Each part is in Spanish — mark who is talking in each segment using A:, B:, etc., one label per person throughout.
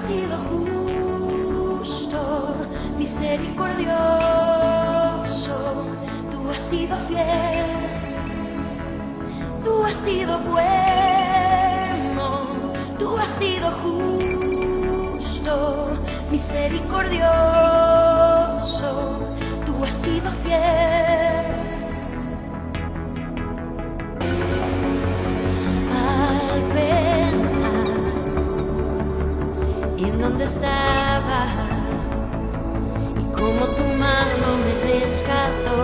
A: sido justo, misericordioso, tú has sido fiel, tú has sido bueno, tú has sido justo, misericordioso, tú has sido fiel. Al pensar en dónde estaba y cómo tu mano me rescató,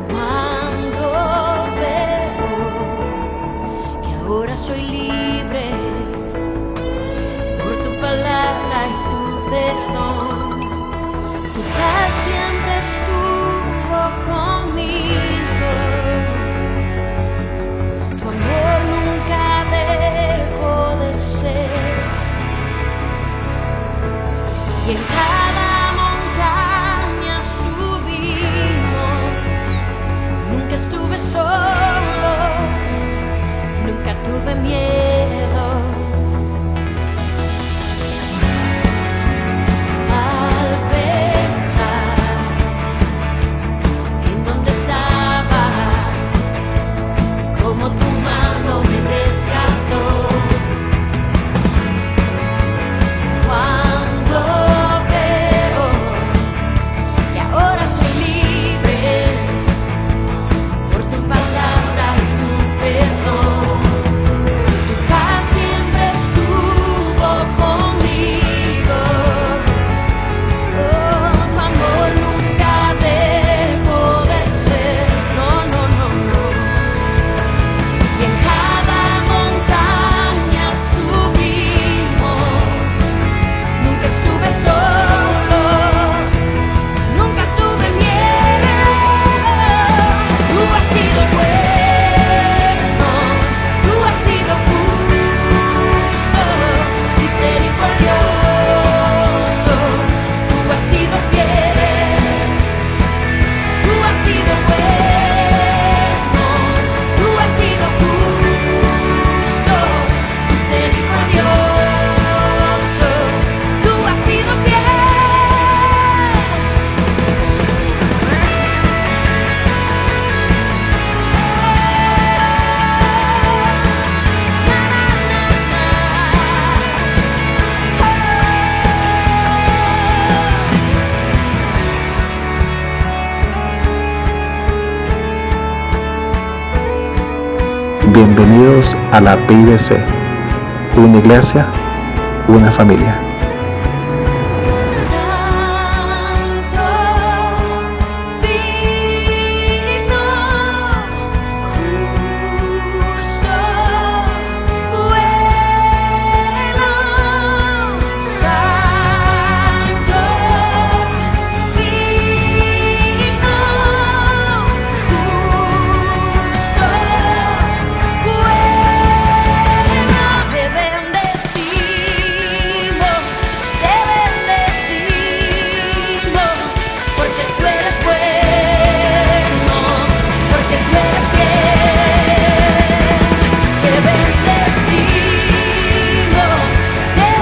A: cuando veo que ahora soy libre por tu palabra y tu perdón, tu paz siempre estuvo conmigo, tu amor nunca dejó de ser, y en cada montaña subimos, nunca estuve solo, nunca tuve miedo. Al pensar en dónde estaba, cómo tu mano me rescató, cuando veo que ahora soy libre por tu palabra y tu perdón, tu paz siempre estuvo conmigo, tu amor nunca dejó de ser, no, no, no, no. Y en cada montaña subimos, nunca estuve solo, nunca tuve miedo. Tú has sido bueno, tú has sido justo, misericordioso, tú has sido fiel, tú has sido bueno, tú has sido justo, misericordioso, tú has sido fiel.
B: Bienvenidos a la PIBC, una iglesia, una familia.
A: Santo, divino, justo, bueno. Santo, divino, justo, bueno. Te bendecimos, porque tú eres bueno, porque tú eres fiel. Te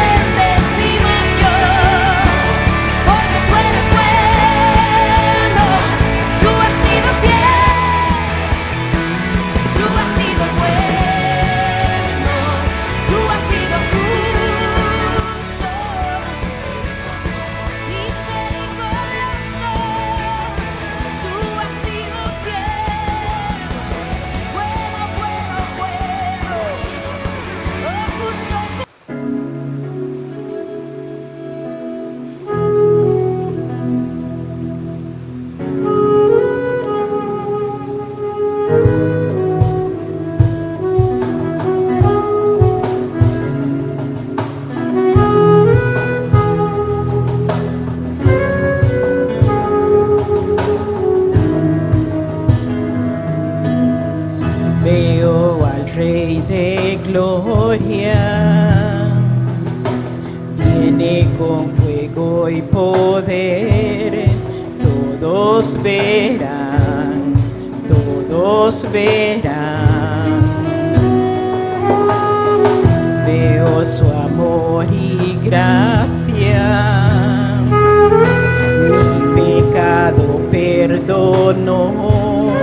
A: bendecimos Dios, porque tú eres bueno, tú has sido fiel, tú has sido bueno, tú has sido justo, misericordioso, tú has sido fiel, bueno, bueno, bueno, oh justo.
C: Veo al Rey de Gloria, viene con fuego y poder, todos verán, todos verán. Veo amor y gracia. Mi pecado perdonó,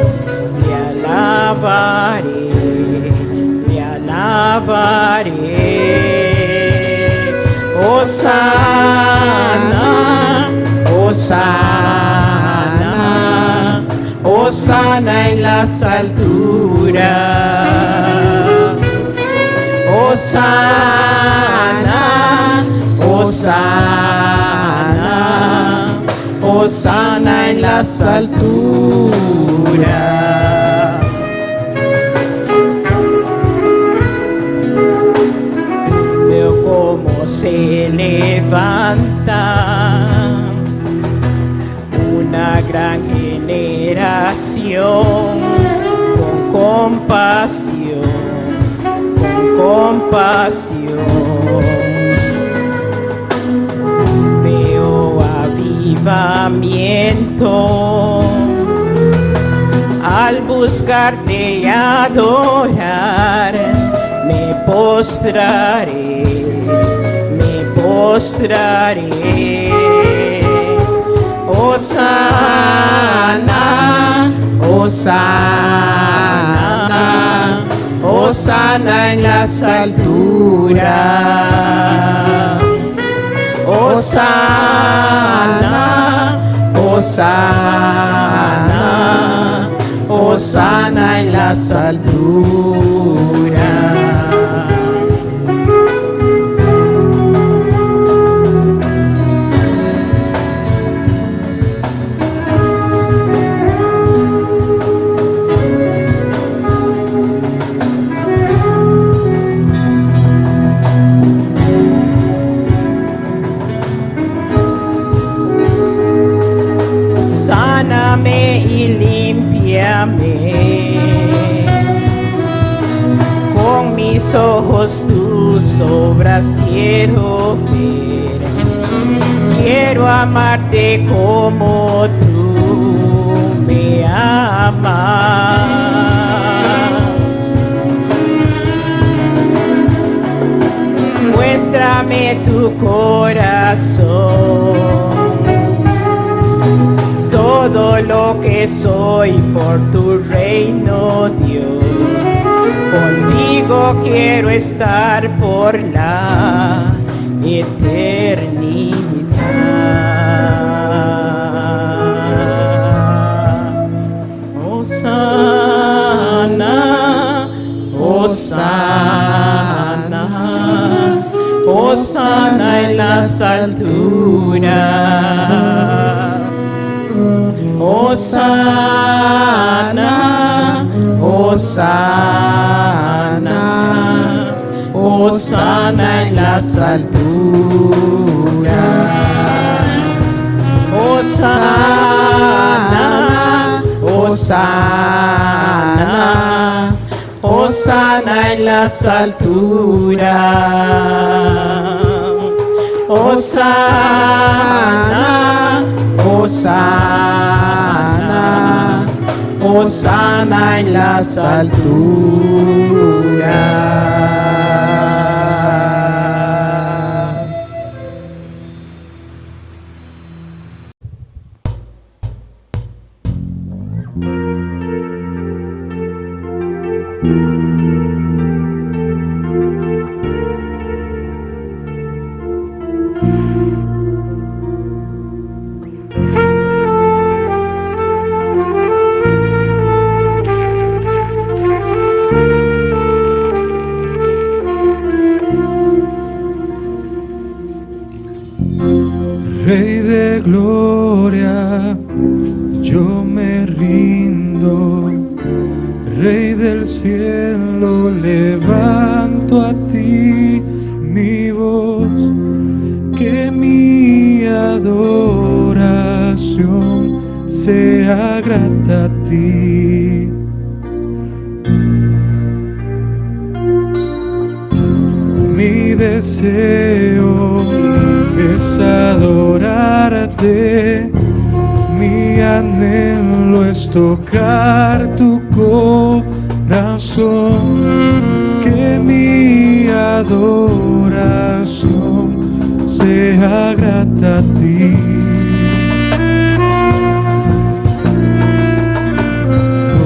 C: le alabaré, le alabaré. Hosana, Hosana, Hosana en las alturas. Hosana, Hosana, Hosana en las alturas. Veo cómo se levanta una gran generación con compasión, con compasión. Veo avivamiento al buscarte y adorar. Me postraré, me postraré. Hosana, Hosana, Hosana en las alturas. Hosana, Hosana, Hosana en las alturas. Sáname y límpiame, con mis ojos tus obras quiero ver. Quiero amarte como tú me amas. Muéstrame tu corazón, todo lo que soy por tu reino, Dios. Contigo quiero estar por la eternidad. Hosana, Hosana, Hosana en las alturas. Hosana, Hosana, Hosana en las alturas. Hosana, Hosana, Hosana en las alturas. Hosana, Hosana, Hosana en las alturas.
D: Rey de gloria, yo me rindo. Rey del cielo, levanto a ti mi voz, que mi adoración sea grata a ti. Mi deseo es adorarte, mi anhelo es tocar tu corazón, que mi adoración sea grata a ti.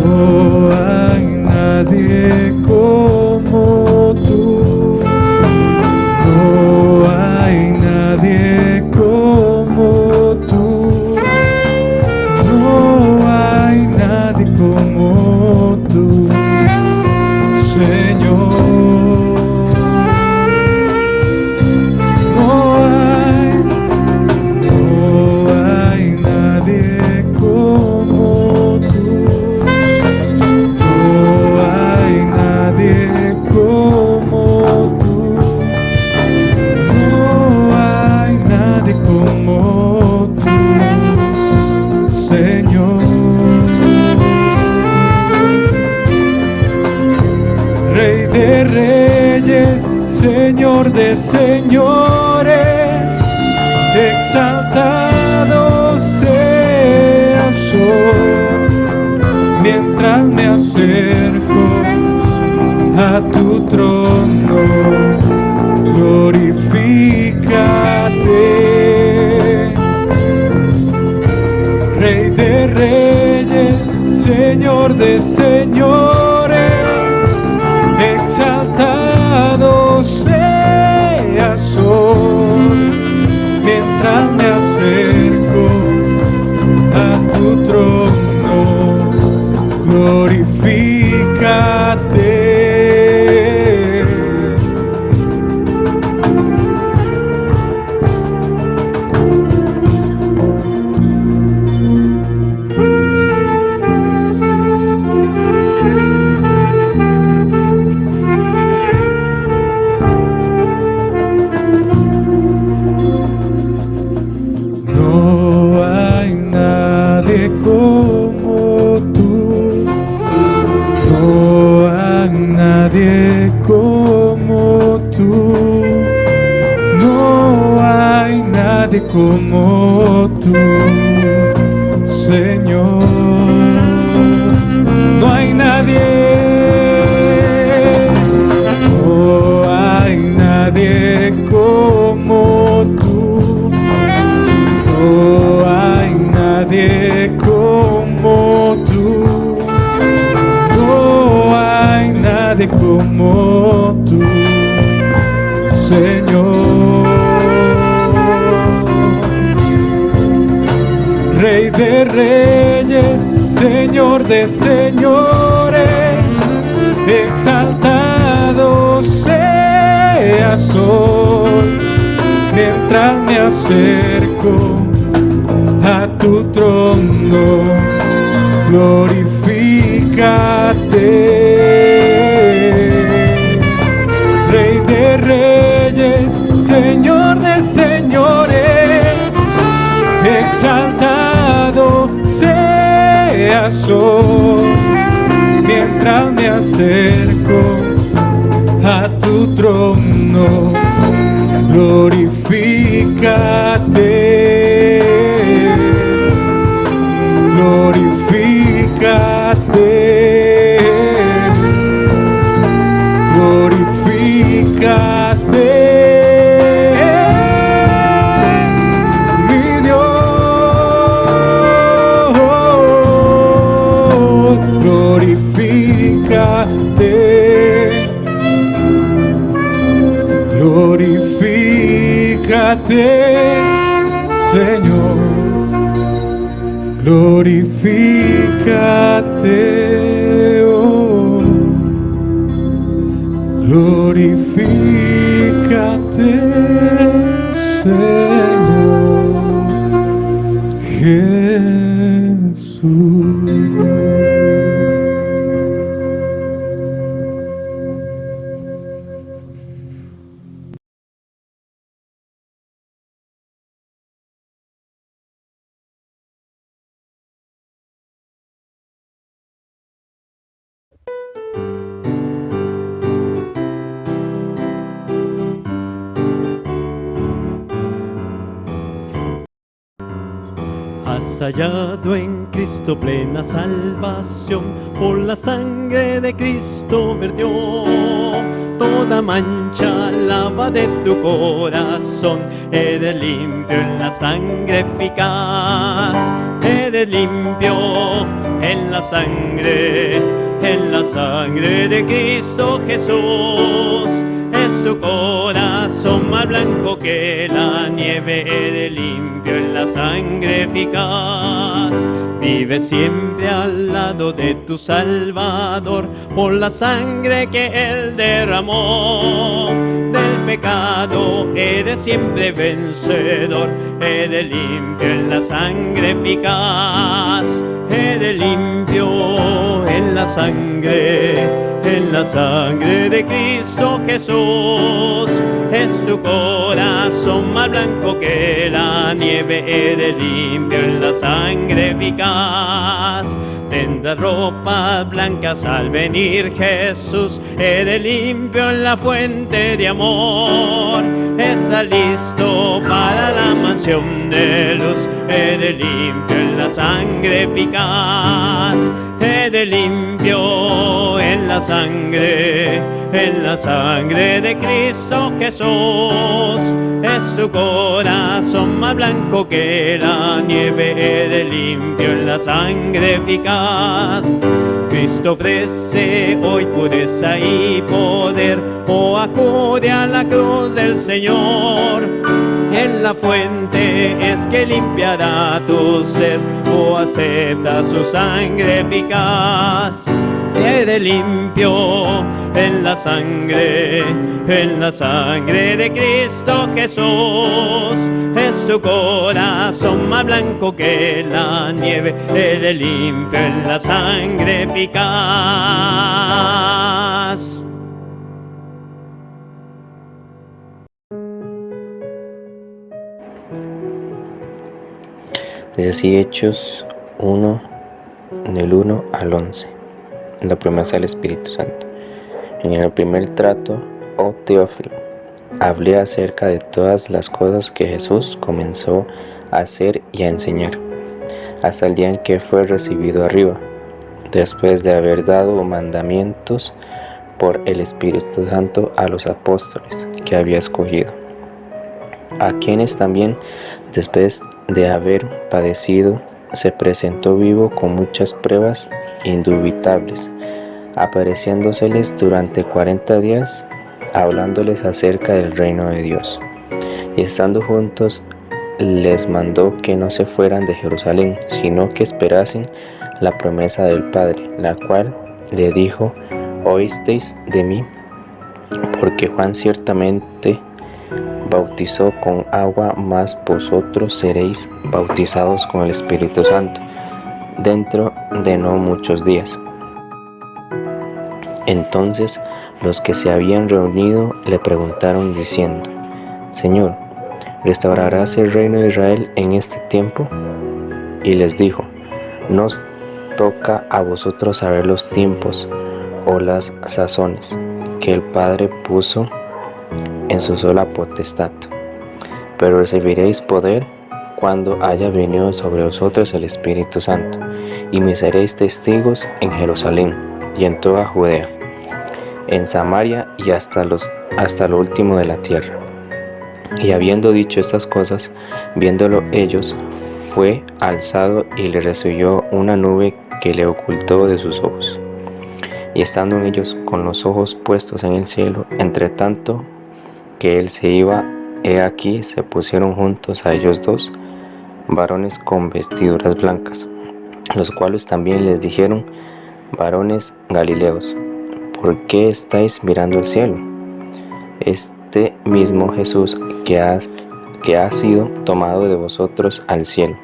D: No hay nadie como tú. No hay nadie como tú. No hay nadie como tú, Señor. No hay nadie como tú. No hay nadie como tú. No hay nadie como tú, Señor. Rey de reyes, Señor de señores, exaltado seas hoy, mientras me acerco a tu trono, glorifícate. Rey de reyes, Señor de señores, exaltado seas hoy, mientras me acerco a tu trono, glorifícate. No hay nadie como tú. No hay nadie como tú. No hay nadie como tú, Señor. No hay nadie. No hay nadie como tú. No hay nadie como tú. No hay nadie como tú, Señor. Rey de reyes, Señor de señores, exaltado seas hoy, mientras me acerco a tu trono, glorifícate. Rey de reyes, Señor de señores, exaltado seas hoy, mientras me acerco a tu trono, glorifícate, glorifícate, glorifícate, mi Dios, glorifícate. Glorifícate, Señor, glorifícate, oh, glorifícate, Señor Jesús.
E: Has hallado en Cristo plena salvación, por la sangre de Cristo vertió. toda mancha lava de tu corazón. Eres limpio en la sangre eficaz, eres limpio en la sangre de Cristo Jesús. Es tu corazón más blanco que la nieve, eres limpio en la sangre eficaz. Vive siempre al lado de tu Salvador, por la sangre que Él derramó. Del pecado eres siempre vencedor, eres limpio en la sangre eficaz. Eres limpio en la sangre de Cristo Jesús. Es tu corazón más blanco que la nieve, eres limpio en la sangre eficaz. Tendrás ropas blancas al venir Jesús, eres limpio en la fuente de amor. Estás listo para la mansión de luz, eres limpio en la sangre eficaz. Eres limpio en la sangre de Cristo Jesús. Es tu corazón más blanco que la nieve, eres limpio en la sangre eficaz. Cristo ofrece hoy pureza y poder, oh acude a la cruz del Señor. En la fuente es que limpiará tu ser, oh acepta su sangre eficaz. Eres limpio en la sangre de Cristo Jesús. Es tu corazón más blanco que la nieve, eres limpio en la sangre eficaz.
F: Dice así Hechos 1, del 1 al 11, la promesa del Espíritu Santo. En el primer trato, oh Teófilo, hablé acerca de todas las cosas que Jesús comenzó a hacer y a enseñar, hasta el día en que fue recibido arriba, después de haber dado mandamientos por el Espíritu Santo a los apóstoles que había escogido, a quienes también, después de haber padecido, se presentó vivo con muchas pruebas indubitables, apareciéndoseles durante 40 días, hablándoles acerca del reino de Dios. Y estando juntos, les mandó que no se fueran de Jerusalén, sino que esperasen la promesa del Padre, la cual le dijo: oísteis de mí, porque Juan ciertamente bautizó con agua, mas vosotros seréis bautizados con el Espíritu Santo dentro de no muchos días. Entonces los que se habían reunido le preguntaron diciendo: Señor, ¿restaurarás el reino de Israel en este tiempo? Y les dijo: no os toca a vosotros saber los tiempos o las sazones que el Padre puso en su sola potestad, pero recibiréis poder cuando haya venido sobre vosotros el Espíritu Santo, y me seréis testigos en Jerusalén y en toda Judea, en Samaria y hasta lo último de la tierra. Y habiendo dicho estas cosas, viéndolo ellos, fue alzado y le recibió una nube que le ocultó de sus ojos. Y estando ellos con los ojos puestos en el cielo, entre tanto que él se iba, he aquí se pusieron juntos a ellos dos varones con vestiduras blancas, los cuales también les dijeron: varones Galileos, ¿por qué estáis mirando el cielo? Este mismo Jesús que ha sido tomado de vosotros al cielo,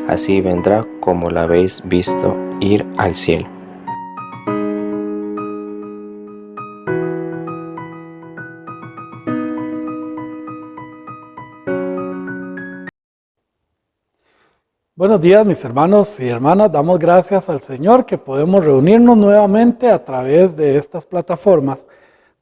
F: así vendrá como la habéis visto ir al cielo.
C: Buenos días, mis hermanos y hermanas. Damos gracias al Señor que podemos reunirnos nuevamente a través de estas plataformas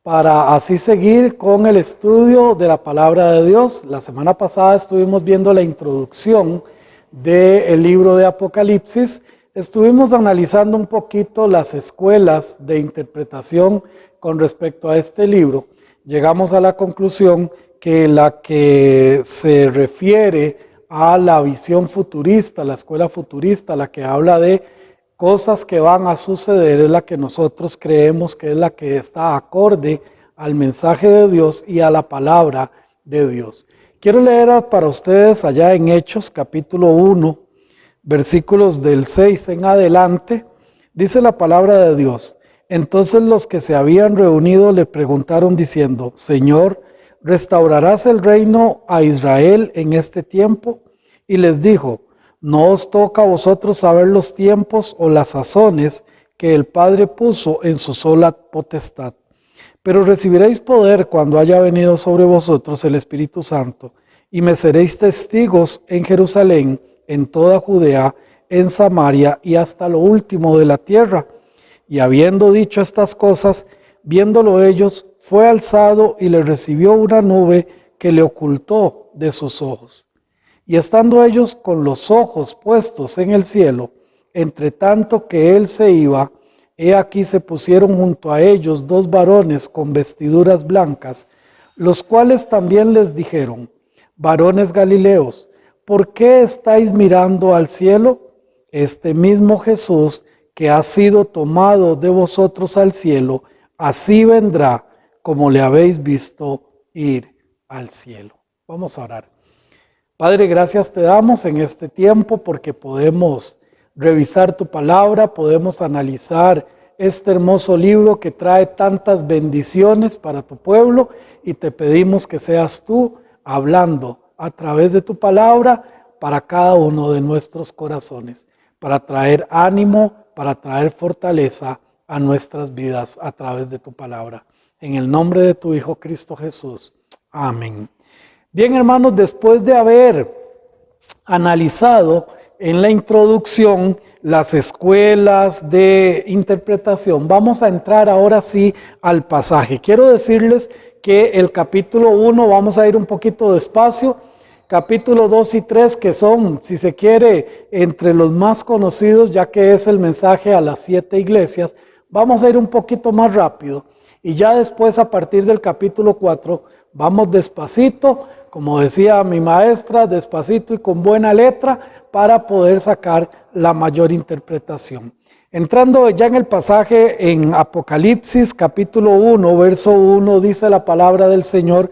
C: para así seguir con el estudio de la palabra de Dios. La semana pasada estuvimos viendo la introducción del libro de Apocalipsis. estuvimos analizando un poquito las escuelas de interpretación con respecto a este libro. Llegamos a la conclusión que la que se refiere a la visión futurista, la escuela futurista, la que habla de cosas que van a suceder, es la que nosotros creemos que es la que está acorde al mensaje de Dios y a la palabra de Dios. Quiero leer para ustedes allá en Hechos capítulo 1, versículos del 6 en adelante. Dice la palabra de Dios: entonces los que se habían reunido le preguntaron diciendo: Señor, ¿restaurarás el reino a Israel en este tiempo? Y les dijo: no os toca a vosotros saber los tiempos o las sazones que el Padre puso en su sola potestad. Pero recibiréis poder cuando haya venido sobre vosotros el Espíritu Santo, y me seréis testigos en Jerusalén, en toda Judea, en Samaria y hasta lo último de la tierra. Y habiendo dicho estas cosas, viéndolo ellos, fue alzado y le recibió una nube que le ocultó de sus ojos. Y estando ellos con los ojos puestos en el cielo, entre tanto que él se iba, he aquí se pusieron junto a ellos dos varones con vestiduras blancas, los cuales también les dijeron: varones Galileos, ¿por qué estáis mirando al cielo? Este mismo Jesús que ha sido tomado de vosotros al cielo, así vendrá como le habéis visto ir al cielo. Vamos a orar. Padre, gracias te damos en este tiempo porque podemos revisar tu palabra, podemos analizar este hermoso libro que trae tantas bendiciones para tu pueblo, y te pedimos que seas tú hablando a través de tu palabra para cada uno de nuestros corazones, para traer ánimo, para traer fortaleza a nuestras vidas a través de tu palabra. En el nombre de tu Hijo Cristo Jesús. Amén. Bien, hermanos, después de haber analizado en la introducción las escuelas de interpretación, vamos a entrar ahora sí al pasaje. Quiero decirles que el capítulo 1, vamos a ir un poquito despacio, capítulo 2 y 3, que son, si se quiere, entre los más conocidos, ya que es el mensaje a las 7 iglesias, vamos a ir un poquito más rápido. Y ya después, a partir del capítulo 4, vamos despacito, como decía mi maestra, despacito y con buena letra, para poder sacar la mayor interpretación. Entrando ya en el pasaje en Apocalipsis capítulo 1, verso 1, dice la palabra del Señor: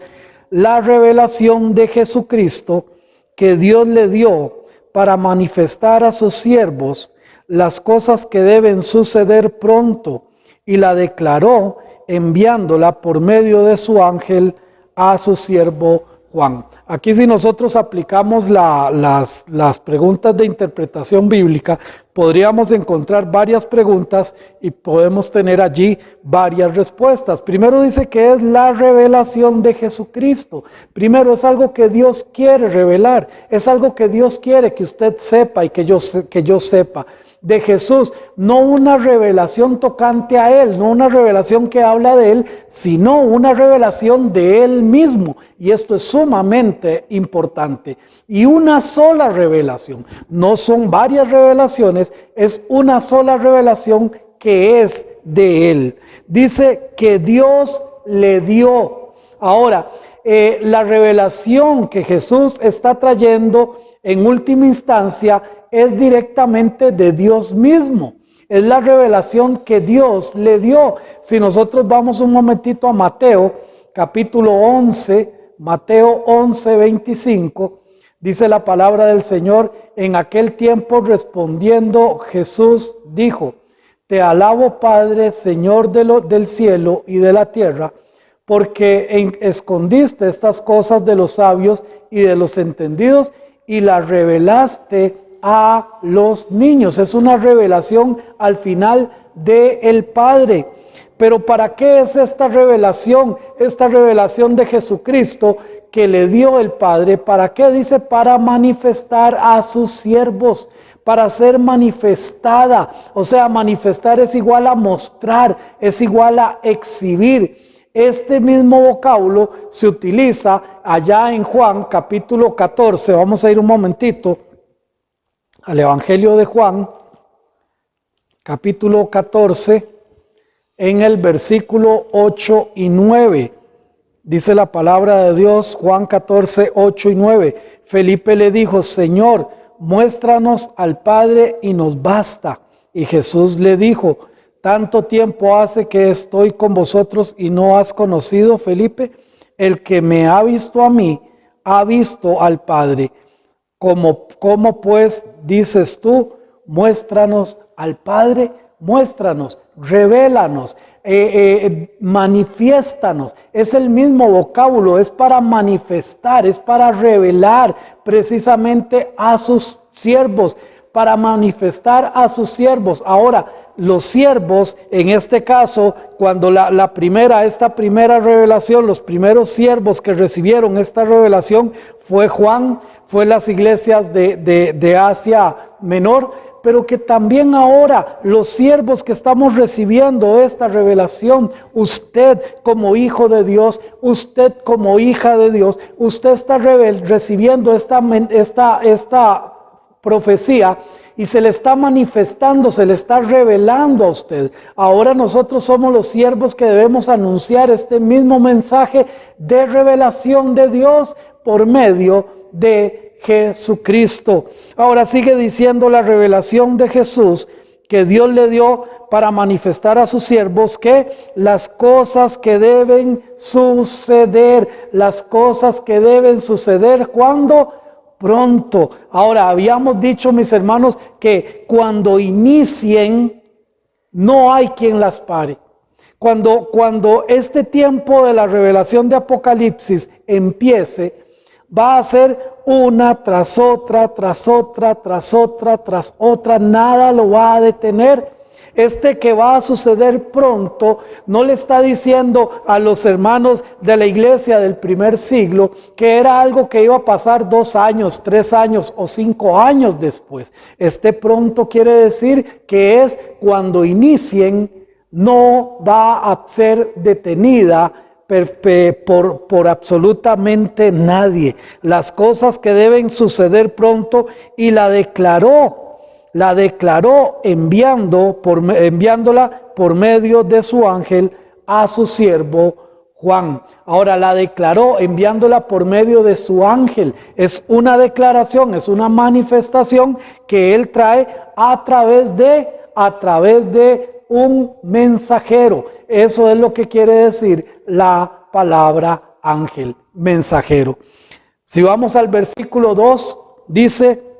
C: la revelación de Jesucristo que Dios le dio para manifestar a sus siervos las cosas que deben suceder pronto, y la declaró enviándola por medio de su ángel a su siervo Juan. Aquí, si nosotros aplicamos las preguntas de interpretación bíblica, podríamos encontrar varias preguntas y podemos tener allí varias respuestas. Primero dice que es la revelación de Jesucristo. Primero, es algo que Dios quiere revelar, es algo que Dios quiere que usted sepa y que yo sepa de Jesús, no una revelación tocante a Él, no una revelación que habla de Él, sino una revelación de Él mismo. Y esto es sumamente importante. Y una sola revelación, no son varias revelaciones, es una sola revelación que es de Él. Dice que Dios le dio. Ahora, la revelación que Jesús está trayendo en última instancia es directamente de Dios mismo. Es la revelación que Dios le dio. Si nosotros vamos un momentito a Mateo, capítulo 11, Mateo 11, 25, dice la palabra del Señor: en aquel tiempo respondiendo Jesús dijo: te alabo, Padre, Señor del cielo y de la tierra, porque escondiste estas cosas de los sabios y de los entendidos y las revelaste a los niños. Es una revelación al final del Padre. Pero ¿para qué es esta revelación? Esta revelación de Jesucristo que le dio el Padre, ¿para qué? Dice: para manifestar a sus siervos, para ser manifestada. O sea, manifestar es igual a mostrar, es igual a exhibir. Este mismo vocablo se utiliza allá en Juan capítulo 14. Vamos a ir un momentito al Evangelio de Juan, capítulo 14, en el versículo 8 y 9. Dice la palabra de Dios, Juan 14, 8 y 9. Felipe le dijo, Señor, muéstranos al Padre y nos basta. Y Jesús le dijo, ¿tanto tiempo hace que estoy con vosotros y no has conocido, Felipe? El que me ha visto a mí, ha visto al Padre. ¿Cómo pues dices tú, muéstranos al Padre? Muéstranos, revélanos, manifiéstanos. Es el mismo vocábulo, es para manifestar, es para revelar precisamente a sus siervos, para manifestar a sus siervos. Ahora, los siervos, en este caso, cuando esta primera revelación, los primeros siervos que recibieron esta revelación fue Juan, fue las iglesias de Asia Menor, pero que también ahora los siervos que estamos recibiendo esta revelación, usted como hijo de Dios, usted como hija de Dios, usted está recibiendo esta profecía y se le está manifestando, se le está revelando a usted. Ahora nosotros somos los siervos que debemos anunciar este mismo mensaje de revelación de Dios por medio de Jesucristo. Ahora sigue diciendo la revelación de Jesús que Dios le dio para manifestar a sus siervos que las cosas que deben suceder, las cosas que deben suceder, ¿cuándo? Pronto. Ahora, habíamos dicho, mis hermanos, que cuando inicien, no hay quien las pare. Cuando este tiempo de la revelación de Apocalipsis empiece, va a ser una tras otra, tras otra, tras otra, tras otra. Nada lo va a detener. Que va a suceder pronto, no le está diciendo a los hermanos de la iglesia del primer siglo que era algo que iba a pasar 2 años, 3 años o 5 años después. Pronto quiere decir que es cuando inicien, no va a ser detenida por absolutamente nadie. Las cosas que deben suceder pronto, y la declaró enviándola por medio de su ángel a su siervo Juan. Ahora, la declaró enviándola por medio de su ángel. Es una declaración, es una manifestación que él trae a través de un mensajero. Eso es lo que quiere decir la palabra ángel, mensajero. Si vamos al versículo 2, dice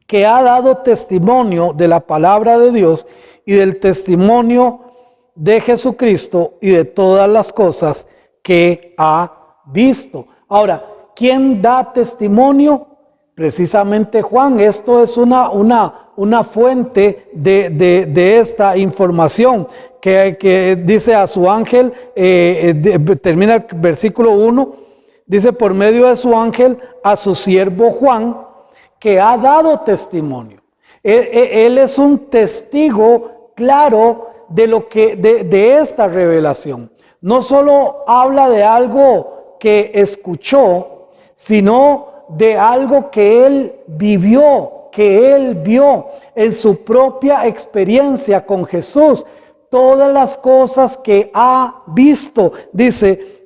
C: que ha dado testimonio de la palabra de Dios y del testimonio de Jesucristo y de todas las cosas que ha visto. Ahora, ¿quién da testimonio? Precisamente Juan. Esto es una fuente de esta información que dice a su ángel, termina el versículo 1, dice por medio de su ángel a su siervo Juan, que ha dado testimonio. Él es un testigo claro de esta revelación. No solo habla de algo que escuchó, sino de algo que él vivió, que él vio en su propia experiencia con Jesús. Todas las cosas que ha visto, dice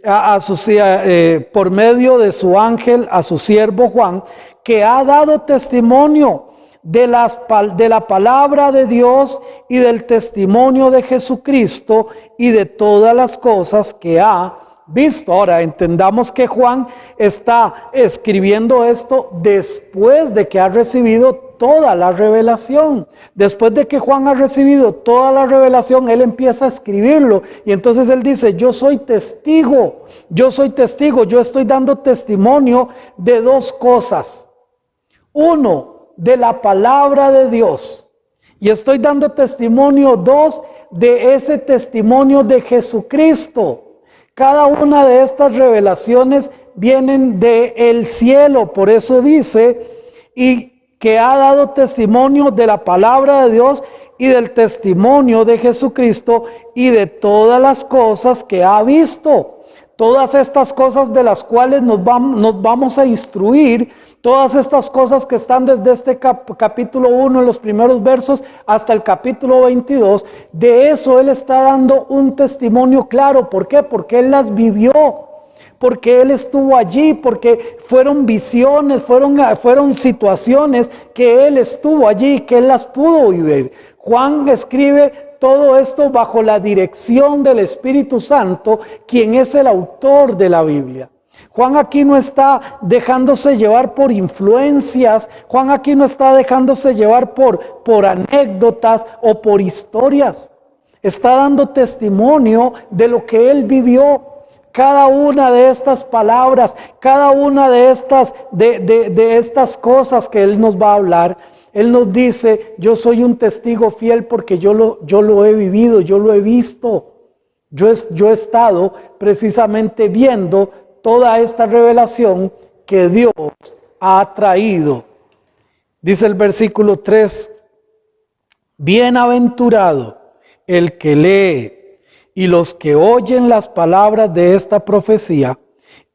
C: por medio de su ángel a su siervo Juan, que ha dado testimonio de la palabra de Dios y del testimonio de Jesucristo y de todas las cosas que ha visto. Ahora, entendamos que Juan está escribiendo esto después de que ha recibido toda la revelación. Después de que Juan ha recibido toda la revelación, él empieza a escribirlo. Y entonces él dice, yo soy testigo, yo estoy dando testimonio de 2 cosas. 1, de la palabra de Dios. Y estoy dando testimonio, 2, de ese testimonio de Jesucristo. Cada una de estas revelaciones vienen del cielo. Por eso dice, y que ha dado testimonio de la palabra de Dios y del testimonio de Jesucristo y de todas las cosas que ha visto. Todas estas cosas de las cuales nos vamos a instruir, todas estas cosas que están desde este capítulo 1, en los primeros versos, hasta el capítulo 22, de eso Él está dando un testimonio claro. ¿Por qué? Porque Él las vivió, porque Él estuvo allí, porque fueron visiones, fueron situaciones que Él estuvo allí, que Él las pudo vivir. Juan escribe todo esto bajo la dirección del Espíritu Santo, quien es el autor de la Biblia. Juan aquí no está dejándose llevar por influencias, Juan aquí no está dejándose llevar por anécdotas o por historias. Está dando testimonio de lo que él vivió. Cada una de estas palabras, cada una de estas cosas que él nos va a hablar, él nos dice: yo soy un testigo fiel porque yo lo he vivido, yo lo he visto. Yo he estado precisamente viendo toda esta revelación que Dios ha traído. Dice el versículo 3: bienaventurado el que lee y los que oyen las palabras de esta profecía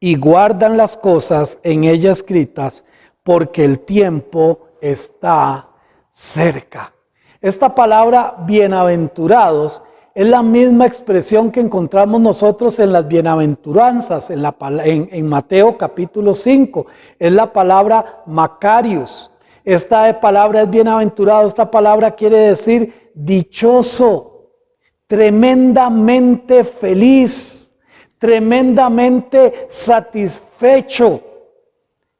C: y guardan las cosas en ella escritas, porque el tiempo está cerca. Esta palabra bienaventurados es la misma expresión que encontramos nosotros en las bienaventuranzas, en Mateo capítulo 5. Es la palabra Macarius. Esta palabra es bienaventurado. Esta palabra quiere decir dichoso, tremendamente feliz, tremendamente satisfecho.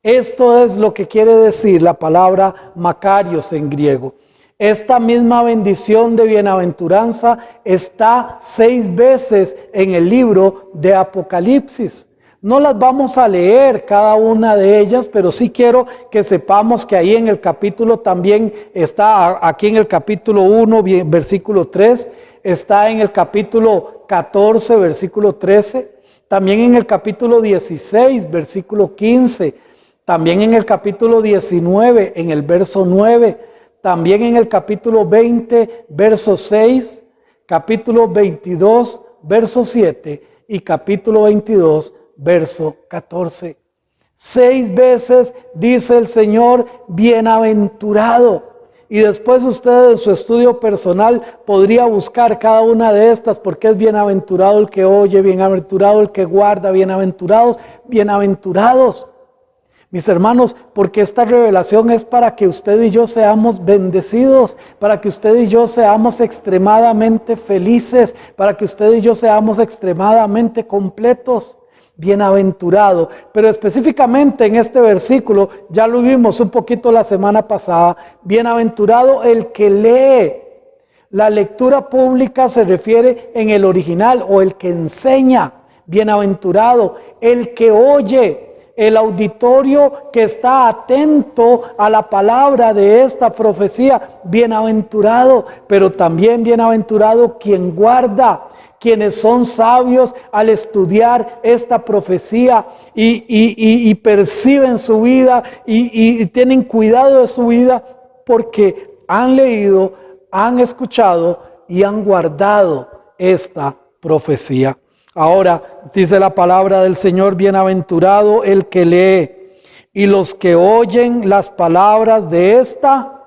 C: Esto es lo que quiere decir la palabra Macarios en griego. Esta misma bendición de bienaventuranza está 6 veces en el libro de Apocalipsis. No las vamos a leer cada una de ellas, pero sí quiero que sepamos que ahí en el capítulo también está, aquí en el capítulo 1, versículo 3, está en el capítulo 14, versículo 13, también en el capítulo 16, versículo 15, también en el capítulo 19, en el verso 9, también en el capítulo 20, verso 6, capítulo 22, verso 7 y capítulo 22, verso 14. 6 veces dice el Señor bienaventurado. Y después usted en su estudio personal podría buscar cada una de estas, porque es bienaventurado el que oye, bienaventurado el que guarda, bienaventurados, bienaventurados. Mis hermanos, porque esta revelación es para que usted y yo seamos bendecidos, para que usted y yo seamos extremadamente felices, para que usted y yo seamos extremadamente completos. Bienaventurado, pero específicamente en este versículo, ya lo vimos un poquito la semana pasada, bienaventurado el que lee. La lectura pública se refiere en el original, o el que enseña. Bienaventurado el que oye. El auditorio que está atento a la palabra de esta profecía, bienaventurado, pero también bienaventurado quien guarda, quienes son sabios al estudiar esta profecía y perciben su vida y tienen cuidado de su vida porque han leído, han escuchado y han guardado esta profecía. Ahora dice la palabra del Señor: bienaventurado el que lee y los que oyen las palabras de esta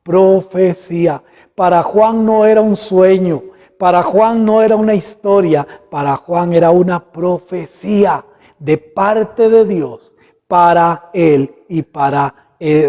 C: profecía. Para Juan no era un sueño, para Juan no era una historia, para Juan era una profecía de parte de Dios para él y para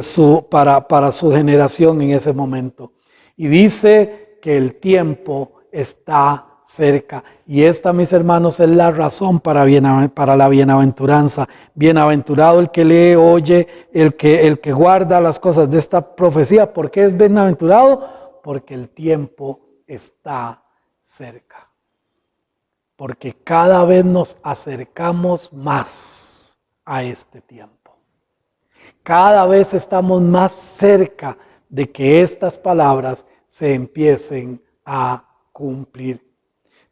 C: su generación en ese momento. Y dice que el tiempo está cerca. Y esta, mis hermanos, es la razón para la bienaventuranza. Bienaventurado el que lee, oye, el que guarda las cosas de esta profecía. ¿Por qué es bienaventurado? Porque el tiempo está cerca. Porque cada vez nos acercamos más a este tiempo. Cada vez estamos más cerca de que estas palabras se empiecen a cumplir.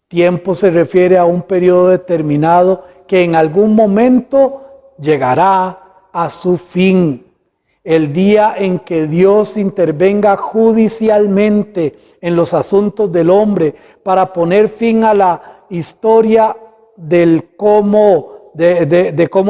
C: Tiempo se refiere a un periodo determinado que en algún momento llegará a su fin. El día en que Dios intervenga judicialmente en los asuntos del hombre para poner fin a la historia de cómo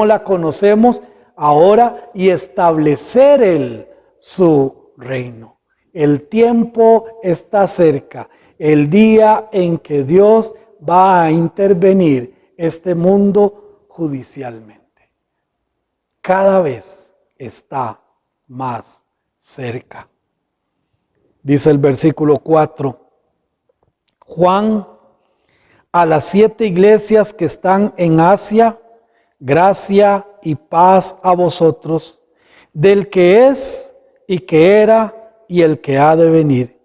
C: la conocemos ahora y establecer Él su reino. El tiempo está cerca, el día en que Dios va a intervenir este mundo judicialmente. Cada vez está más cerca. Dice el versículo 4, Juan, a las 7 iglesias que están en Asia, gracia y paz a vosotros, del que es y que era y el que ha de venir,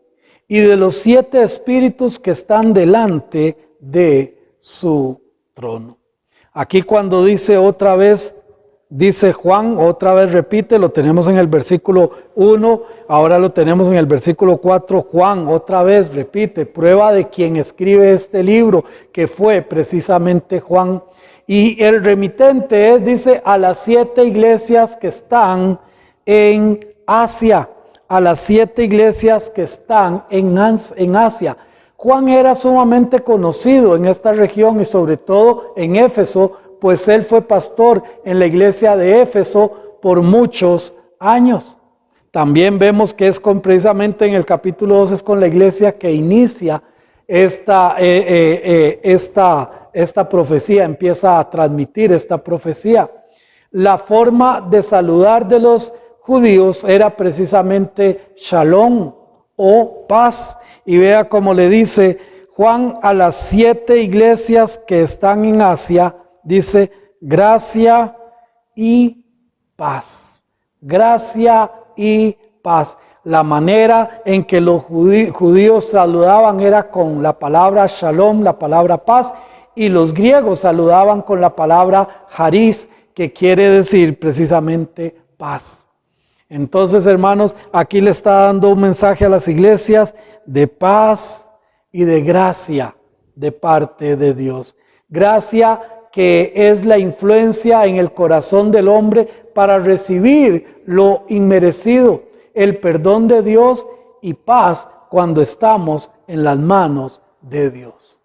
C: y de los 7 espíritus que están delante de su trono. Aquí cuando dice otra vez, dice Juan, otra vez repite, lo tenemos en el versículo 1, ahora lo tenemos en el versículo 4, Juan otra vez repite, prueba de quien escribe este libro, que fue precisamente Juan. Y el remitente es, dice, a las 7 iglesias que están en Asia, a las 7 iglesias que están en Asia. Juan era sumamente conocido en esta región y sobre todo en Éfeso, pues él fue pastor en la iglesia de Éfeso por muchos años. También vemos que es precisamente en el capítulo 2 es con la iglesia que inicia esta profecía, empieza a transmitir esta profecía. La forma de saludar de los judíos era precisamente shalom o paz. Y vea cómo le dice Juan a las 7 iglesias que están en Asia, dice gracia y paz. Gracia y paz. La manera en que los judíos saludaban era con la palabra shalom, la palabra paz, y los griegos saludaban con la palabra charis, que quiere decir precisamente paz. Entonces, hermanos, aquí le está dando un mensaje a las iglesias de paz y de gracia de parte de Dios. Gracia que es la influencia en el corazón del hombre para recibir lo inmerecido, el perdón de Dios, y paz cuando estamos en las manos de Dios.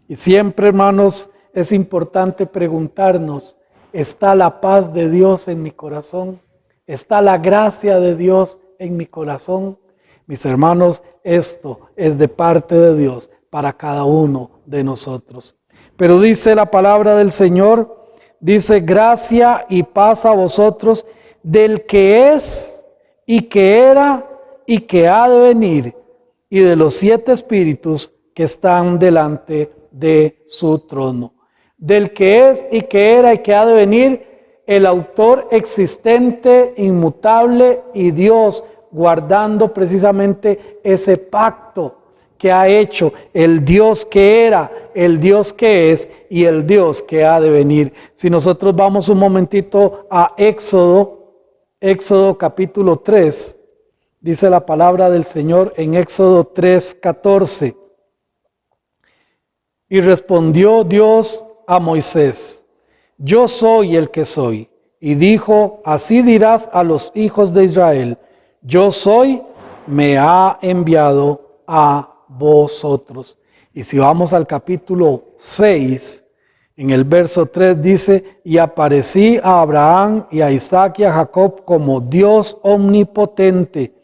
C: Y siempre, hermanos, es importante preguntarnos, ¿está la paz de Dios en mi corazón? ¿Está la gracia de Dios en mi corazón? Mis hermanos, esto es de parte de Dios para cada uno de nosotros. Pero dice la palabra del Señor, dice gracia y paz a vosotros del que es y que era y que ha de venir, y de los 7 espíritus que están delante de su trono. Del que es y que era y que ha de venir, el autor existente, inmutable, y Dios guardando precisamente ese pacto que ha hecho, el Dios que era, el Dios que es y el Dios que ha de venir. Si nosotros vamos un momentito a Éxodo capítulo 3, dice la palabra del Señor en Éxodo 3:14. Y respondió Dios a Moisés, yo soy el que soy. Y dijo, así dirás a los hijos de Israel, yo soy, me ha enviado a vosotros. Y si vamos al capítulo 6, en el verso 3 dice, y aparecí a Abraham y a Isaac y a Jacob como Dios omnipotente,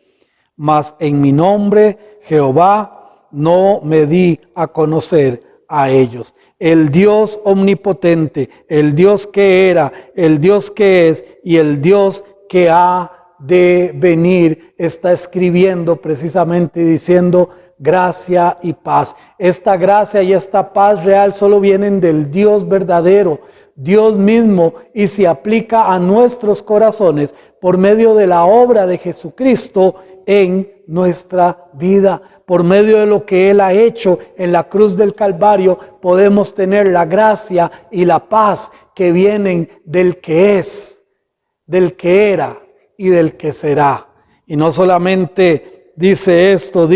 C: mas en mi nombre Jehová no me di a conocer a ellos. El Dios omnipotente, el Dios que era, el Dios que es y el Dios que ha de venir, está escribiendo precisamente diciendo gracia y paz. Esta gracia y esta paz real solo vienen del Dios verdadero, Dios mismo, y se aplica a nuestros corazones por medio de la obra de Jesucristo en nuestra vida. Por medio de lo que Él ha hecho en la cruz del Calvario, podemos tener la gracia y la paz que vienen del que es, del que era y del que será. Y no solamente dice esto,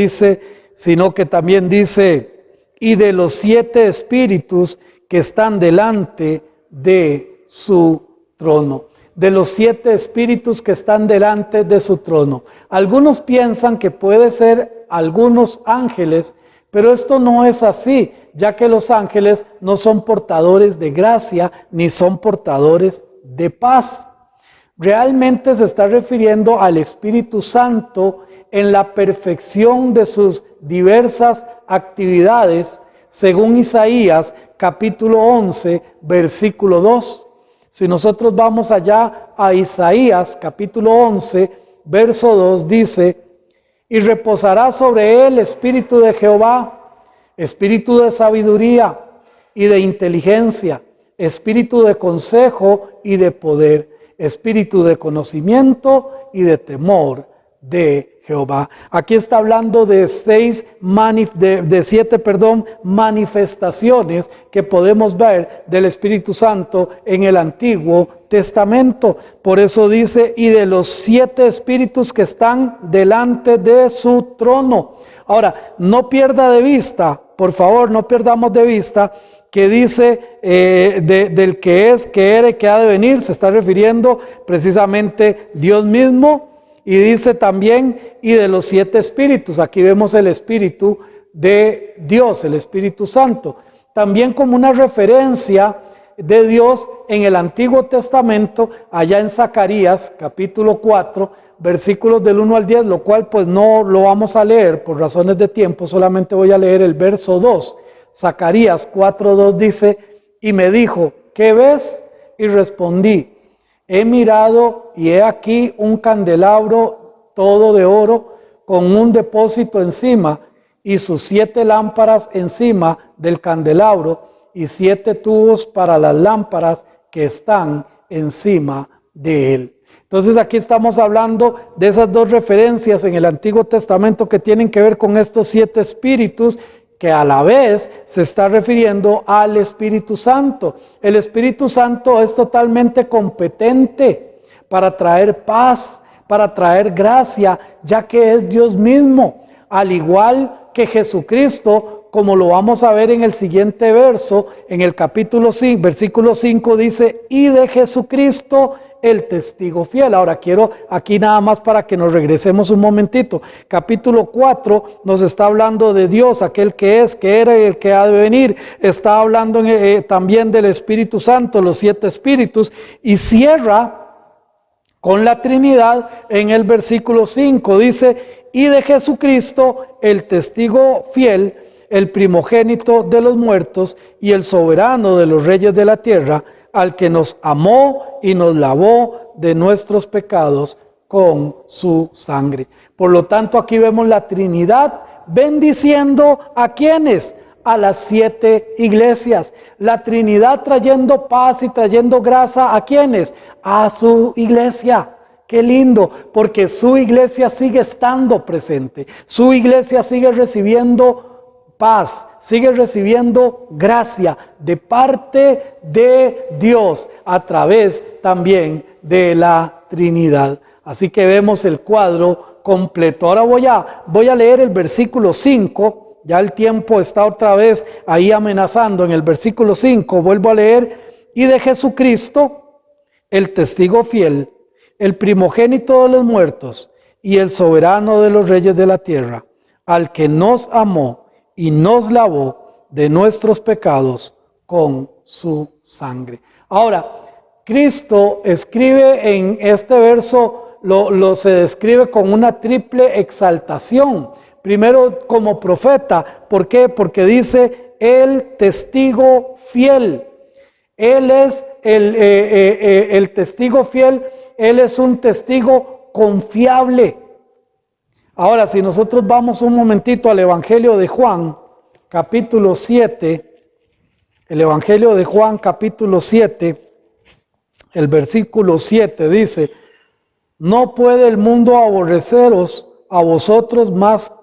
C: sino que también dice, y de los 7 espíritus que están delante de su trono. De los 7 espíritus que están delante de su trono. Algunos piensan que puede ser algunos ángeles, pero esto no es así. ya que los ángeles no son portadores de gracia ni son portadores de paz. Realmente se está refiriendo al Espíritu Santo en la perfección de sus diversas actividades, según Isaías capítulo 11, versículo 2. Si nosotros vamos allá a Isaías capítulo 11, verso 2, dice: y reposará sobre él espíritu de Jehová, espíritu de sabiduría y de inteligencia, espíritu de consejo y de poder, espíritu de conocimiento y de temor de Jehová. Aquí está hablando de siete manifestaciones que podemos ver del Espíritu Santo en el Antiguo Testamento. Por eso dice: y de los 7 espíritus que están delante de su trono. Ahora, no pierda de vista, por favor, no perdamos de vista que dice del que es, que era y que ha de venir. Se está refiriendo precisamente Dios mismo. Y dice también: y de los 7 espíritus. Aquí vemos el Espíritu de Dios, el Espíritu Santo. También como una referencia de Dios en el Antiguo Testamento, allá en Zacarías capítulo 4, versículos del 1 al 10, lo cual pues no lo vamos a leer por razones de tiempo, solamente voy a leer el verso 2. Zacarías 4:2 dice: y me dijo, ¿qué ves? Y respondí: he mirado y he aquí un candelabro todo de oro con un depósito encima y sus 7 lámparas encima del candelabro y 7 tubos para las lámparas que están encima de él. Entonces aquí estamos hablando de esas 2 referencias en el Antiguo Testamento que tienen que ver con estos 7 espíritus, que a la vez se está refiriendo al Espíritu Santo. El Espíritu Santo es totalmente competente para traer paz, para traer gracia, ya que es Dios mismo, al igual que Jesucristo, como lo vamos a ver en el siguiente verso, en el capítulo 5, versículo 5 dice: y de Jesucristo el testigo fiel. Ahora quiero aquí nada más para que nos regresemos un momentito. Capítulo 4 nos está hablando de Dios, aquel que es, que era y el que ha de venir. Está hablando también del Espíritu Santo, los 7 espíritus, y cierra con la Trinidad en el versículo 5. Dice: y de Jesucristo el testigo fiel, el primogénito de los muertos y el soberano de los reyes de la tierra, al que nos amó y nos lavó de nuestros pecados con su sangre. Por lo tanto, aquí vemos la Trinidad bendiciendo ¿a quiénes? A las 7 iglesias. La Trinidad trayendo paz y trayendo gracia ¿a quiénes? A su iglesia. Qué lindo, porque su iglesia sigue estando presente. Su iglesia sigue recibiendo paz, sigue recibiendo gracia de parte de Dios a través también de la Trinidad. Así que vemos el cuadro completo. Ahora voy a leer el versículo 5. Ya el tiempo está otra vez ahí amenazando. En el versículo 5 vuelvo a leer: y de Jesucristo, el testigo fiel, el primogénito de los muertos y el soberano de los reyes de la tierra, al que nos amó y nos lavó de nuestros pecados con su sangre. Ahora, Cristo escribe en este verso, se describe con una triple exaltación. Primero como profeta. ¿Por qué? Porque dice el testigo fiel. Él es el testigo fiel, Él es un testigo confiable. Ahora, si nosotros vamos un momentito al Evangelio de Juan, capítulo 7, el Evangelio de Juan, capítulo 7, el versículo 7 dice: no puede el mundo aborreceros a vosotros, más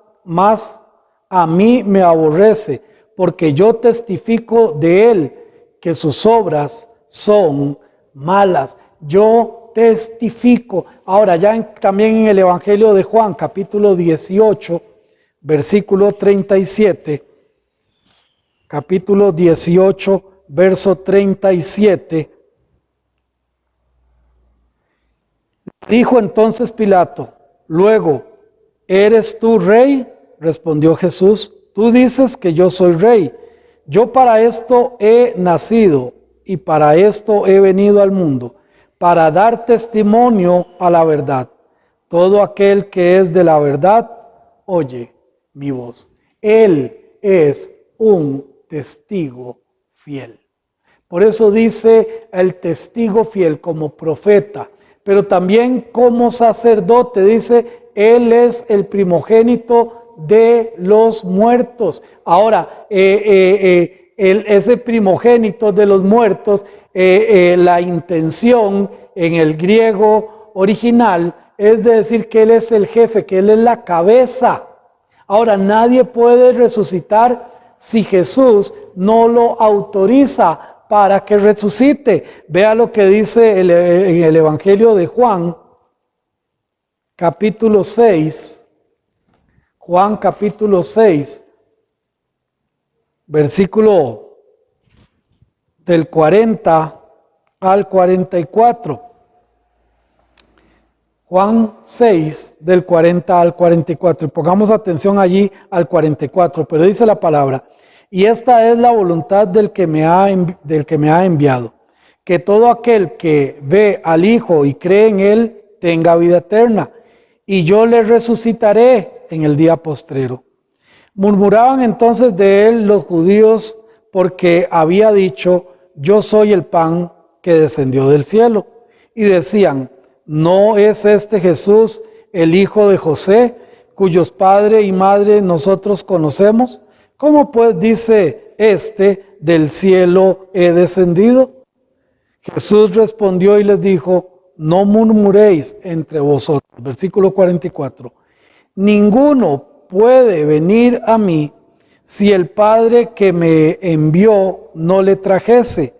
C: a mí me aborrece, porque yo testifico de él que sus obras son malas. Yo testifico. Ahora ya también en el Evangelio de Juan, capítulo 18, versículo 37, capítulo 18, verso 37, dijo entonces Pilato: luego, ¿eres tú rey? Respondió Jesús: tú dices que yo soy rey. yo para esto he nacido y para esto he venido al mundo, para dar testimonio a la verdad. Todo aquel que es de la verdad, oye mi voz. Él es un testigo fiel. Por eso dice el testigo fiel como profeta, pero también como sacerdote. Dice, Él es el primogénito de los muertos. Ahora, ese primogénito de los muertos, la intención en el griego original es de decir que Él es el jefe, que Él es la cabeza. Ahora, nadie puede resucitar si Jesús no lo autoriza para que resucite. Vea lo que dice en el Evangelio de Juan, capítulo 6. Juan capítulo 6, versículo del 40 al 44. Juan 6, del 40 al 44. Y pongamos atención allí al 44, pero dice la palabra: y esta es la voluntad del que me ha enviado, que todo aquel que ve al Hijo y cree en Él tenga vida eterna, y yo le resucitaré en el día postrero. Murmuraban entonces de Él los judíos, porque había dicho: yo soy el pan que descendió del cielo. Y decían: ¿no es este Jesús el hijo de José, cuyos padre y madre nosotros conocemos? ¿Cómo pues dice del cielo he descendido? Jesús respondió y les dijo: no murmuréis entre vosotros. Versículo 44. Ninguno puede venir a mí si el Padre que me envió no le trajese,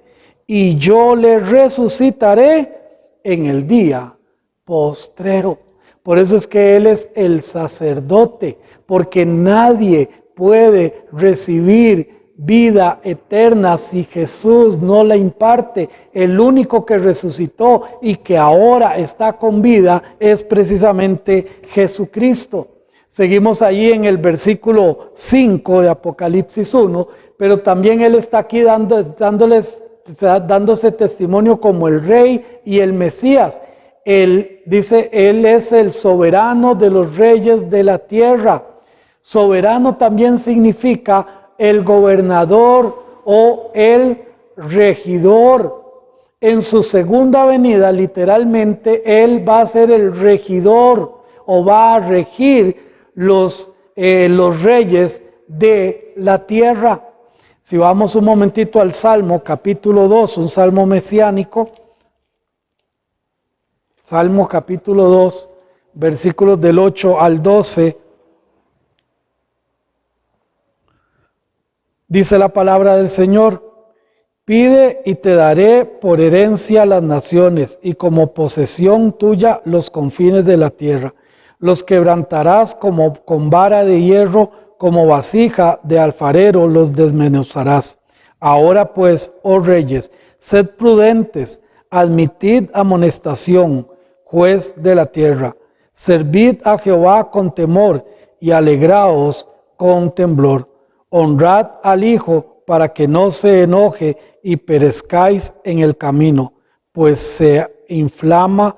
C: y yo le resucitaré en el día postrero. Por eso es que Él es el sacerdote, porque nadie puede recibir vida eterna si Jesús no la imparte. El único que resucitó y que ahora está con vida es precisamente Jesucristo. Seguimos allí en el versículo 5 de Apocalipsis 1, pero también Él está aquí dándose testimonio como el Rey y el Mesías. Él dice, Él es el soberano de los reyes de la tierra. Soberano también significa el gobernador o el regidor. En su segunda venida, literalmente, Él va a ser el regidor o va a regir los reyes de la tierra. Si vamos un momentito al Salmo, capítulo 2, un salmo mesiánico. Salmo capítulo 2, versículos del 8 al 12. Dice la palabra del Señor: pide y te daré por herencia las naciones, y como posesión tuya los confines de la tierra. Los quebrantarás como con vara de hierro, como vasija de alfarero los desmenuzarás. Ahora pues, oh reyes, sed prudentes, admitid amonestación, juez de la tierra. Servid a Jehová con temor y alegraos con temblor. Honrad al Hijo para que no se enoje y perezcáis en el camino, pues se inflama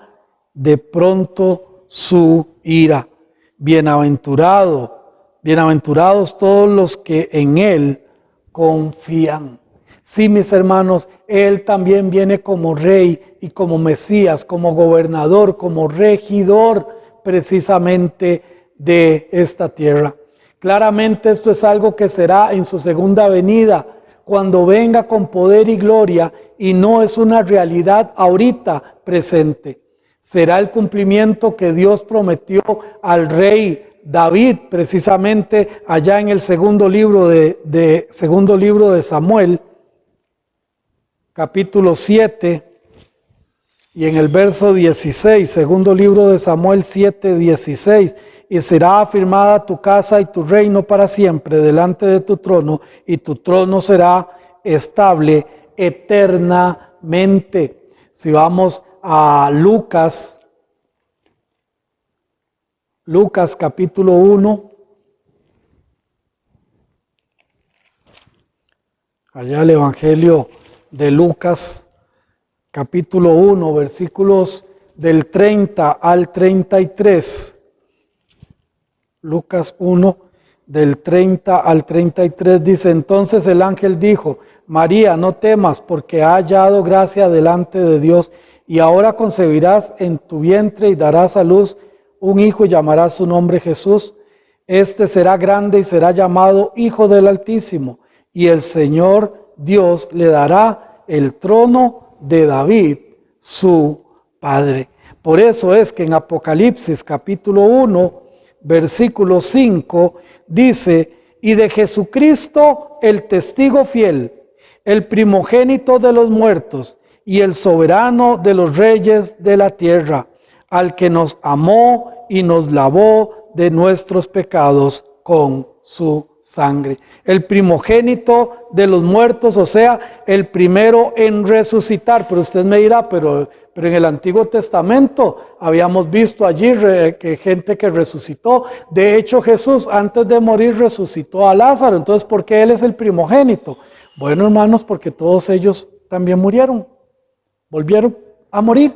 C: de pronto su ira. Bienaventurados todos los que en Él confían. Sí, mis hermanos, Él también viene como Rey y como Mesías, como gobernador, como regidor precisamente de esta tierra. Claramente esto es algo que será en su segunda venida, cuando venga con poder y gloria, y no es una realidad ahorita presente. Será el cumplimiento que Dios prometió al rey David, precisamente allá en el segundo libro de Samuel, capítulo 7, y en el verso 16, segundo libro de Samuel 7, 16, y será afirmada tu casa y tu reino para siempre delante de tu trono, y tu trono será estable eternamente. Si vamos a Lucas capítulo 1, allá el Evangelio de Lucas, capítulo 1, versículos del 30 al 33. Lucas 1, del 30 al 33 dice: entonces el ángel dijo: María, no temas, porque ha hallado gracia delante de Dios, y ahora concebirás en tu vientre y darás a luz un hijo y llamarás su nombre Jesús. Este será grande y será llamado Hijo del Altísimo, y el Señor Dios le dará el trono de David, su padre. Por eso es que en Apocalipsis capítulo 1, versículo 5, dice: y de Jesucristo el testigo fiel, el primogénito de los muertos y el soberano de los reyes de la tierra, al que nos amó y nos lavó de nuestros pecados con su sangre. El primogénito de los muertos, o sea, el primero en resucitar. Pero usted me dirá, pero en el Antiguo Testamento habíamos visto allí que gente que resucitó. De hecho, Jesús antes de morir resucitó a Lázaro. Entonces, ¿por qué él es el primogénito? Bueno, hermanos, porque todos ellos también murieron, volvieron a morir.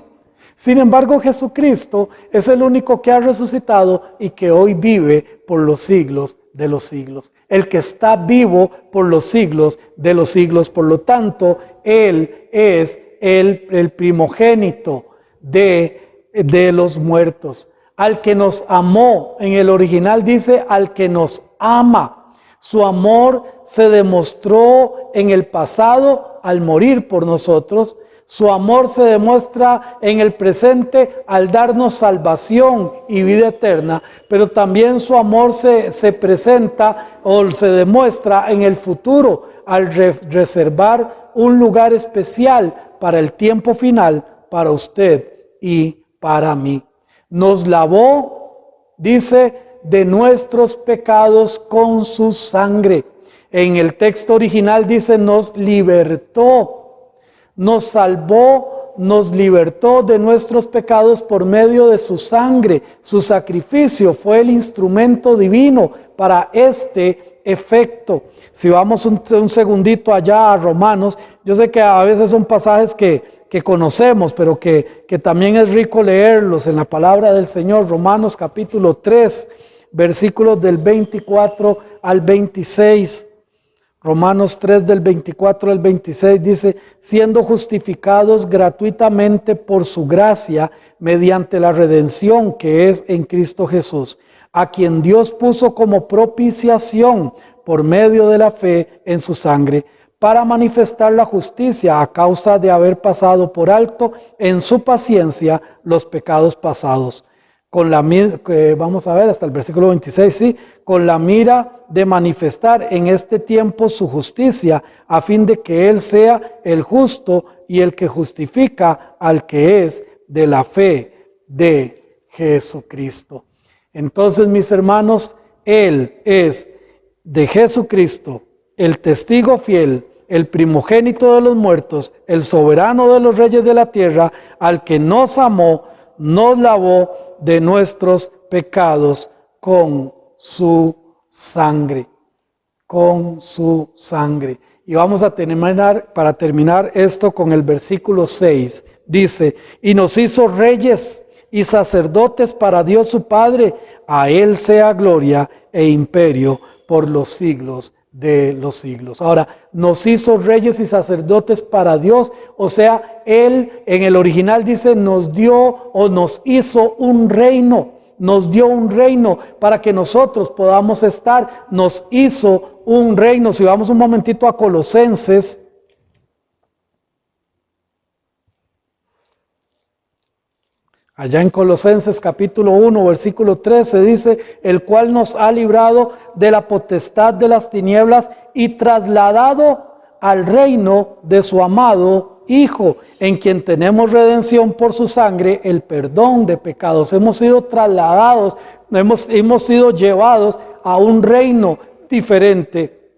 C: Sin embargo, Jesucristo es el único que ha resucitado y que hoy vive por los siglos de los siglos. El que está vivo por los siglos de los siglos. Por lo tanto, Él es el primogénito de los muertos. Al que nos amó, en el original dice al que nos ama. Su amor se demostró en el pasado al morir por nosotros. Su amor se demuestra en el presente al darnos salvación y vida eterna, pero también su amor se presenta o se demuestra en el futuro al reservar un lugar especial para el tiempo final, para usted y para mí. Nos lavó, dice, de nuestros pecados con su sangre. En el texto original dice: nos libertó. Nos salvó, nos libertó de nuestros pecados por medio de su sangre. Su sacrificio fue el instrumento divino para este efecto. Si vamos un segundito allá a Romanos, yo sé que a veces son pasajes que conocemos, pero que también es rico leerlos en la palabra del Señor. Romanos capítulo 3, versículos del 24 al 26. Romanos 3 del 24 al 26 dice: siendo justificados gratuitamente por su gracia mediante la redención que es en Cristo Jesús, a quien Dios puso como propiciación por medio de la fe en su sangre, para manifestar la justicia a causa de haber pasado por alto en su paciencia los pecados pasados. Vamos a ver hasta el versículo 26, sí, con la mira de manifestar en este tiempo su justicia, a fin de que Él sea el justo y el que justifica al que es de la fe de Jesucristo. Entonces, mis hermanos, Él es de Jesucristo, el testigo fiel, el primogénito de los muertos, el soberano de los reyes de la tierra, al que nos amó, nos lavó de nuestros pecados con su sangre, con su sangre. Y vamos a terminar, para terminar esto con el versículo 6, dice: y nos hizo reyes y sacerdotes para Dios su Padre, a Él sea gloria e imperio por los siglos de los siglos. Ahora, nos hizo reyes y sacerdotes para Dios, o sea, Él en el original dice nos dio o nos hizo un reino, nos dio un reino para que nosotros podamos estar, nos hizo un reino. Si vamos un momentito a Colosenses, allá en Colosenses capítulo 1, versículo 13 dice: el cual nos ha librado de la potestad de las tinieblas y trasladado al reino de su amado Hijo, en quien tenemos redención por su sangre, el perdón de pecados. Hemos sido trasladados, hemos sido llevados a un reino diferente.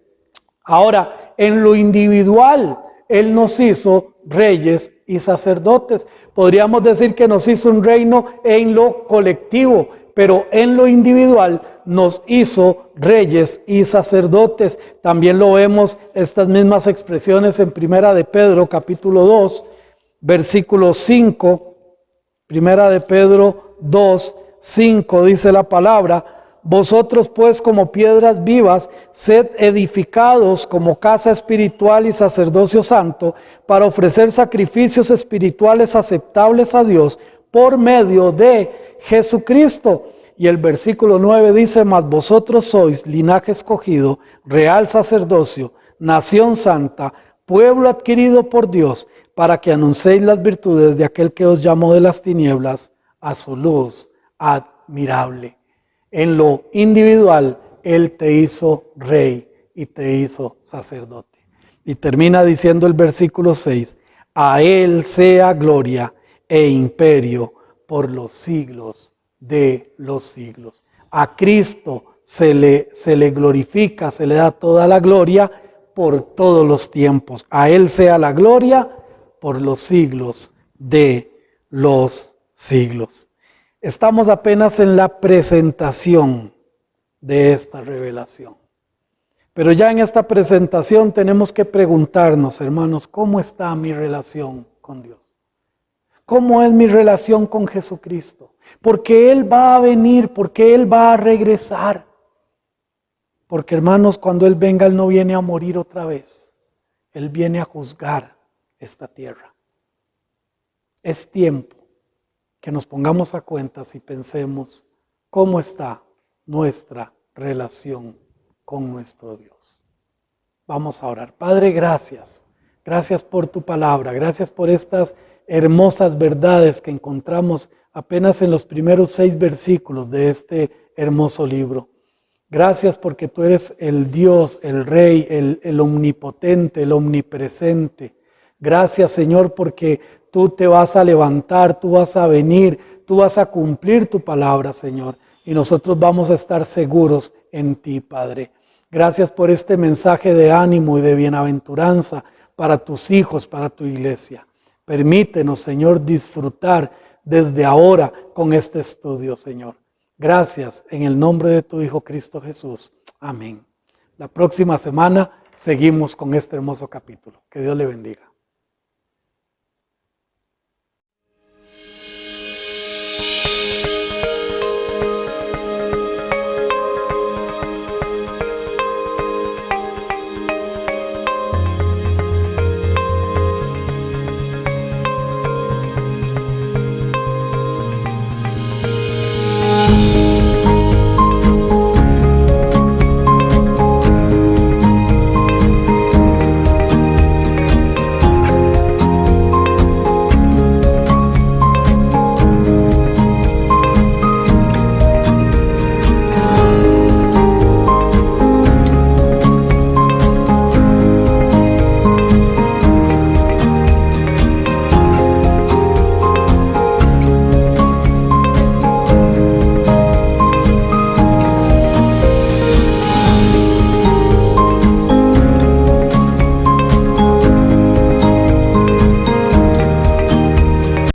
C: Ahora, en lo individual, Él nos hizo reyes y sacerdotes. Podríamos decir que nos hizo un reino en lo colectivo, pero en lo individual nos hizo reyes y sacerdotes. También lo vemos estas mismas expresiones en Primera de Pedro, capítulo 2, versículo 5. Primera de Pedro 2, 5 dice la palabra: vosotros pues como piedras vivas, sed edificados como casa espiritual y sacerdocio santo, para ofrecer sacrificios espirituales aceptables a Dios por medio de Jesucristo. Y el versículo 9 dice: mas vosotros sois linaje escogido, real sacerdocio, nación santa, pueblo adquirido por Dios, para que anunciéis las virtudes de aquel que os llamó de las tinieblas a su luz admirable. En lo individual, Él te hizo rey y te hizo sacerdote. Y termina diciendo el versículo 6, a Él sea gloria e imperio por los siglos de los siglos. A Cristo se le glorifica, se le da toda la gloria por todos los tiempos. A Él sea la gloria por los siglos de los siglos. Estamos apenas en la presentación de esta revelación. Pero ya en esta presentación tenemos que preguntarnos, hermanos, ¿cómo está mi relación con Dios? ¿Cómo es mi relación con Jesucristo? Porque Él va a venir, porque Él va a regresar. Porque, hermanos, cuando Él venga, Él no viene a morir otra vez. Él viene a juzgar esta tierra. Es tiempo que nos pongamos a cuentas y pensemos cómo está nuestra relación con nuestro Dios. Vamos a orar. Padre, gracias. Gracias por tu palabra. Gracias por estas hermosas verdades que encontramos apenas en los primeros 6 versículos de este hermoso libro. Gracias porque tú eres el Dios, el Rey, el omnipotente, el omnipresente. Gracias, Señor, porque tú te vas a levantar, tú vas a venir, tú vas a cumplir tu palabra, Señor. Y nosotros vamos a estar seguros en ti, Padre. Gracias por este mensaje de ánimo y de bienaventuranza para tus hijos, para tu iglesia. Permítenos, Señor, disfrutar desde ahora con este estudio, Señor. Gracias en el nombre de tu Hijo Cristo Jesús. Amén. La próxima semana seguimos con este hermoso capítulo. Que Dios le bendiga.